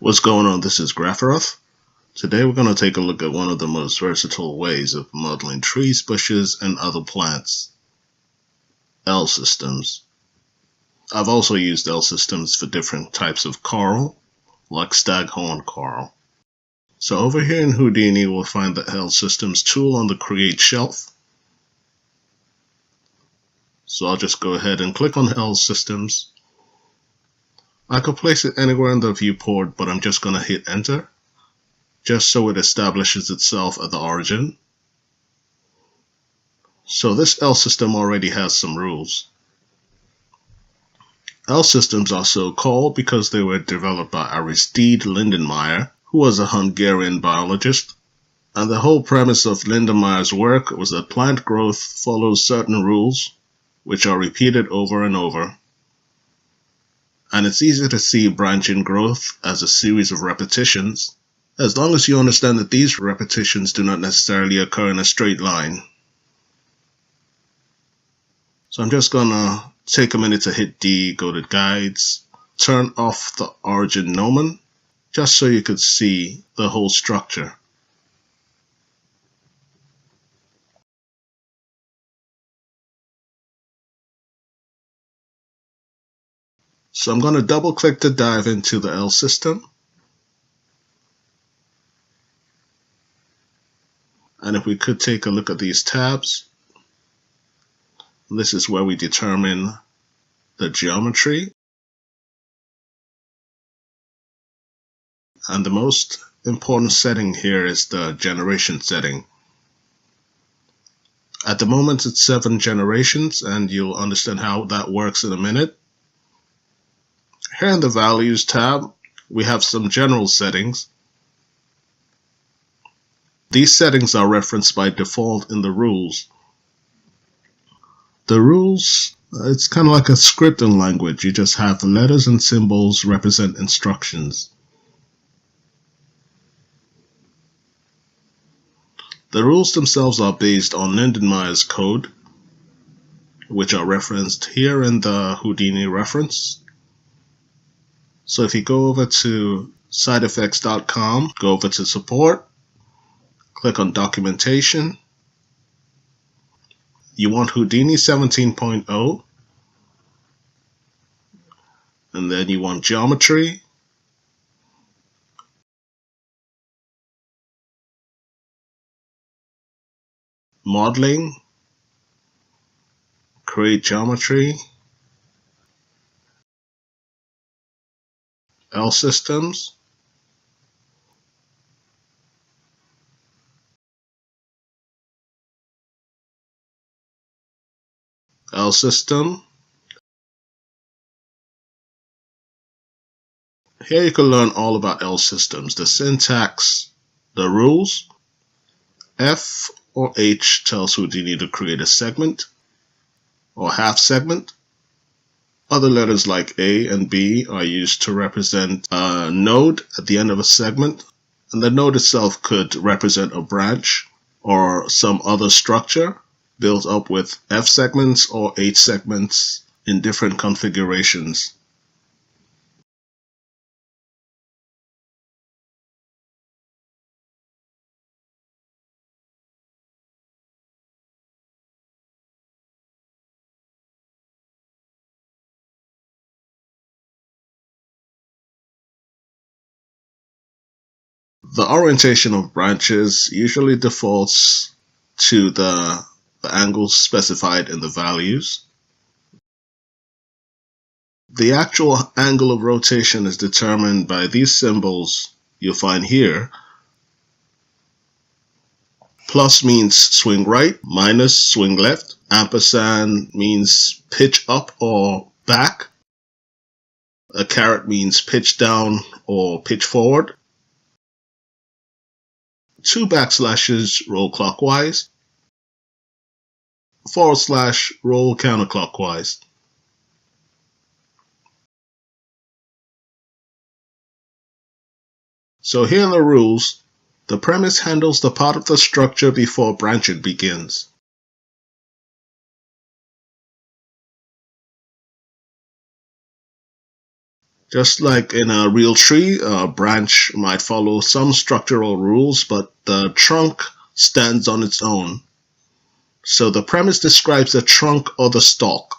What's going on? This is Grapharoth. Today we're going to take a look at one of the most versatile ways of modeling trees, bushes, and other plants. L systems. I've also used L systems for different types of coral, like staghorn coral. So over here in Houdini we'll find the L systems tool on the Create shelf. So I'll just go ahead and click on L systems. I could place it anywhere in the viewport, but I'm just going to hit enter, just so it establishes itself at the origin. So this L system already has some rules. L systems are so called because they were developed by Aristide Lindenmayer, who was a Hungarian biologist. And the whole premise of Lindenmayer's work was that plant growth follows certain rules, which are repeated over and over. And it's easy to see branching growth as a series of repetitions, as long as you understand that these repetitions do not necessarily occur in a straight line. So I'm just gonna take a minute to hit D, go to Guides, turn off the origin gnomon, just so you could see the whole structure. So I'm going to double click to dive into the L system. And if we could take a look at these tabs, this is where we determine the geometry. And the most important setting here is the generation setting. At the moment it's 7 generations, and you'll understand how that works in a minute. Here in the Values tab, we have some general settings. These settings are referenced by default in the rules. The rules, it's kind of like a scripting language. You just have letters and symbols represent instructions. The rules themselves are based on Lindenmayer's code, which are referenced here in the Houdini reference. So if you go over to sideeffects.com, go over to support, click on documentation. You want Houdini 17.0, and then you want geometry. Modeling, create geometry, L systems, L system. Here you can learn all about L systems, the syntax, the rules. F or H tells Houdini to create a segment or half segment. Other letters like A and B are used to represent a node at the end of a segment, and the node itself could represent a branch or some other structure built up with F segments or H segments in different configurations. The orientation of branches usually defaults to the angles specified in the values. The actual angle of rotation is determined by these symbols you'll find here. Plus means swing right, minus swing left. Ampersand means pitch up or back. A caret means pitch down or pitch forward. 2 backslashes roll clockwise. / roll counterclockwise. So here are the rules. The premise handles the part of the structure before branching begins. Just like in a real tree, a branch might follow some structural rules, but the trunk stands on its own. So the premise describes the trunk or the stalk.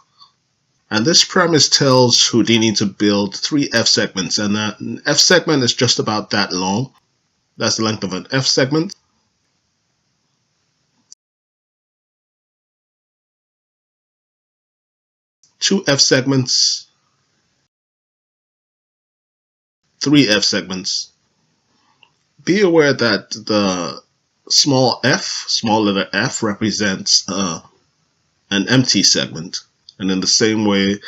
And this premise tells Houdini to build 3 F segments, and an F segment is just about that long. That's the length of an F segment. Two F segments, 3 F segments. Be aware that the small f, small letter f, represents an empty segment. And in the same way,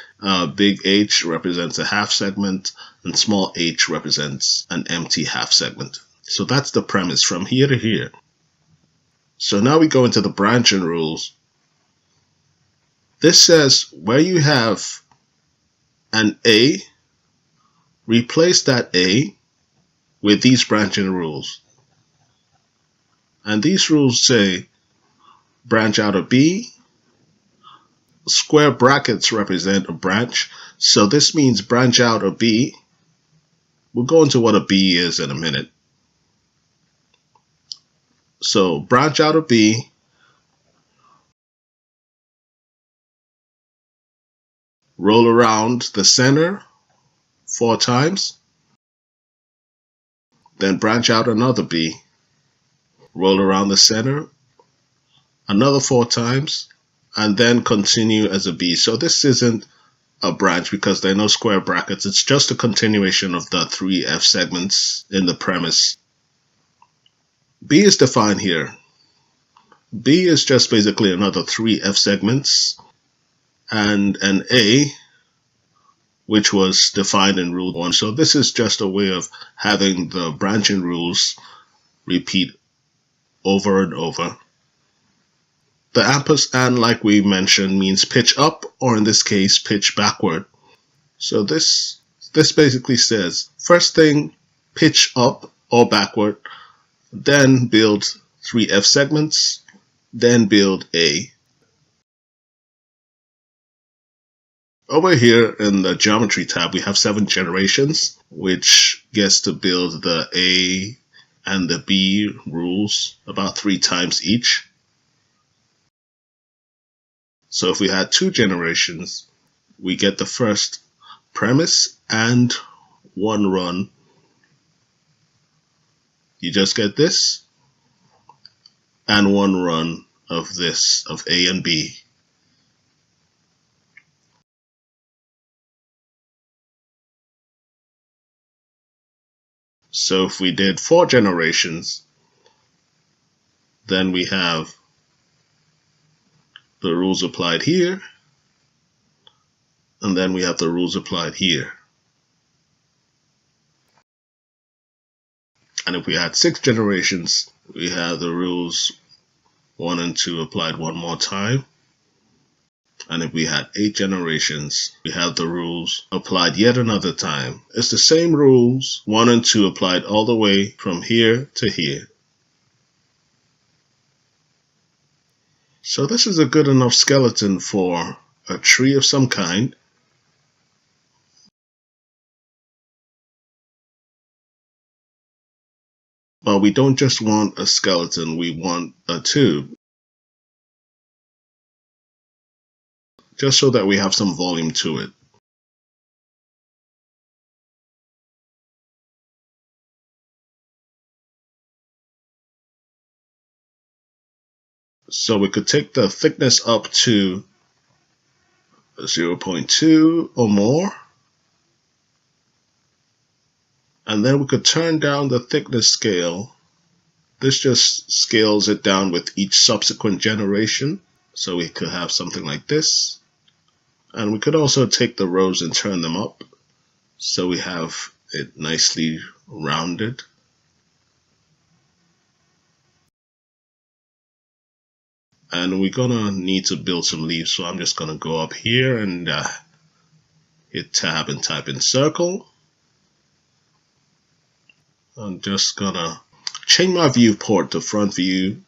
big H represents a half segment and small h represents an empty half segment. So that's the premise from here to here. So now we go into the branching rules. This says where you have an A, replace that A with these branching rules. And these rules say branch out of B. Square brackets represent a branch, so this means branch out of B. We'll go into what a B is in a minute. So branch out of B, roll around the center 4 times, then branch out another B, roll around the center another 4 times, and then continue as a B. So this isn't a branch because there are no square brackets. It's just a continuation of the 3 F segments in the premise. B is defined here. B is just basically another 3 F segments and an A, which was defined in rule 1. So this is just a way of having the branching rules repeat over and over. The ampersand, like we mentioned, means pitch up, or in this case, pitch backward. So this basically says, first thing, pitch up or backward, then build 3 F segments, then build A. Over here in the geometry tab, we have 7 generations, which gets to build the A and the B rules about 3 times each. So if we had 2 generations, we get the first premise and 1 run. You just get this and 1 run of this, of A and B. So if we did 4 generations, then we have the rules applied here, and then we have the rules applied here. And if we had 6 generations, we have the rules 1 and 2 applied 1 more time. And if we had 8 generations, we have the rules applied yet another time. It's the same rules, 1 and 2 applied all the way from here to here. So this is a good enough skeleton for a tree of some kind. But we don't just want a skeleton, we want a tube. Just so that we have some volume to it. So we could take the thickness up to 0.2 or more. And then we could turn down the thickness scale. This just scales it down with each subsequent generation. So we could have something like this. And we could also take the rows and turn them up. So we have it nicely rounded. And we're gonna need to build some leaves, so I'm just gonna go up here and hit tab and type in circle. I'm just gonna change my viewport to front view.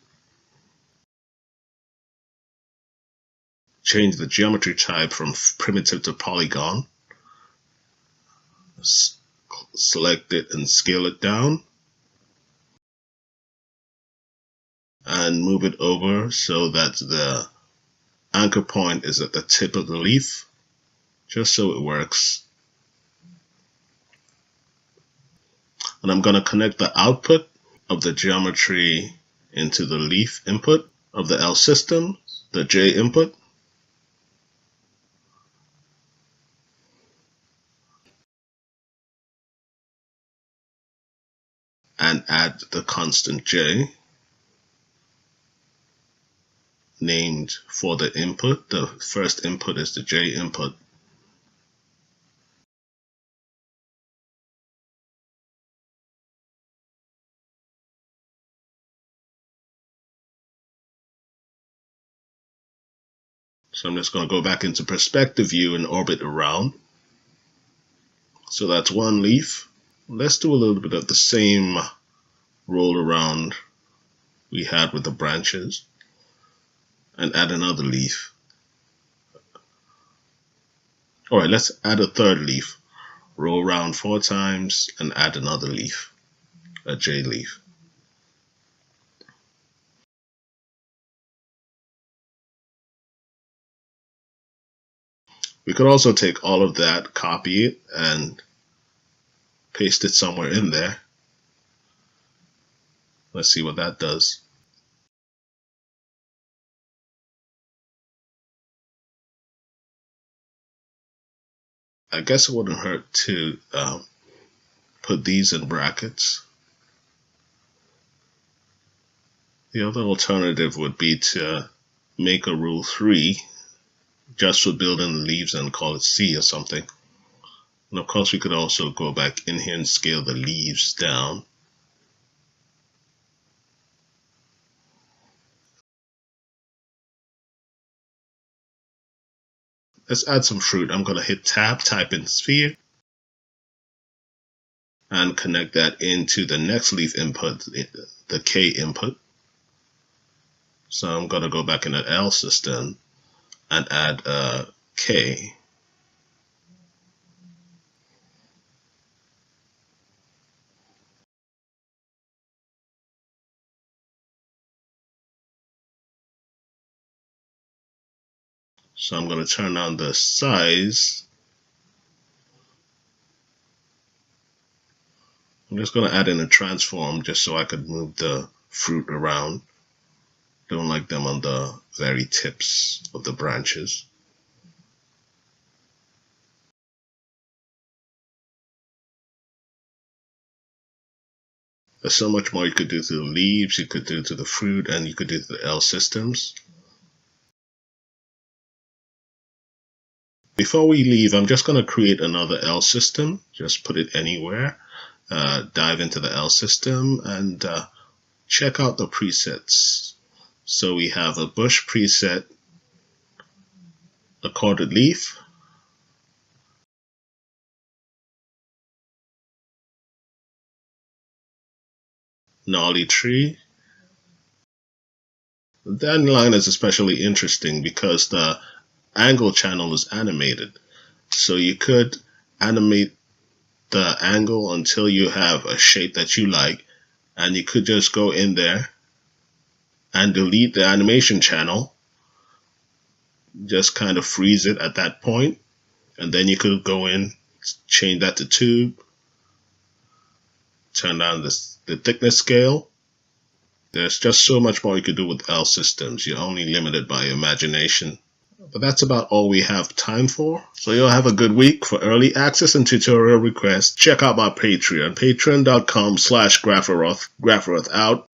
Change the geometry type from primitive to polygon. select it and scale it down, and move it over so that the anchor point is at the tip of the leaf, just so it works. And I'm going to connect the output of the geometry into the leaf input of the L system, the J input. And add the constant J named for the input. The first input is the J input. So I'm just going to go back into perspective view and orbit around. So that's one leaf. Let's do a little bit of the same roll around we had with the branches and add another leaf. Alright, let's add a third leaf. Roll around 4 times and add another leaf, a J leaf. We could also take all of that, copy it, and paste it somewhere in there. Let's see what that does. I guess it wouldn't hurt to put these in brackets. The other alternative would be to make a rule 3 just for building the leaves and call it C or something. And of course we could also go back in here and scale the leaves down. Let's add some fruit. I'm going to hit tab, type in sphere, and connect that into the next leaf input, the K input. So I'm going to go back in the L system and add a K. So I'm going to turn on the size. I'm just going to add in a transform just so I could move the fruit around. Don't like them on the very tips of the branches. There's so much more you could do to the leaves, you could do to the fruit, and you could do to the L systems. Before we leave, I'm just going to create another L system. Just put it anywhere. Dive into the L system and check out the presets. So we have a bush preset, a corded leaf, gnarly tree. The dandelion is especially interesting because the angle channel is animated. So you could animate the angle until you have a shape that you like, and you could just go in there and delete the animation channel, just kind of freeze it at that point, and then you could go in, change that to tube, turn down the thickness scale. There's just so much more you could do with L systems. You're only limited by imagination. But that's about all we have time for. So you'll have a good week. For early access and tutorial requests, check out my Patreon, patreon.com/Grapharoth. Grapharoth out.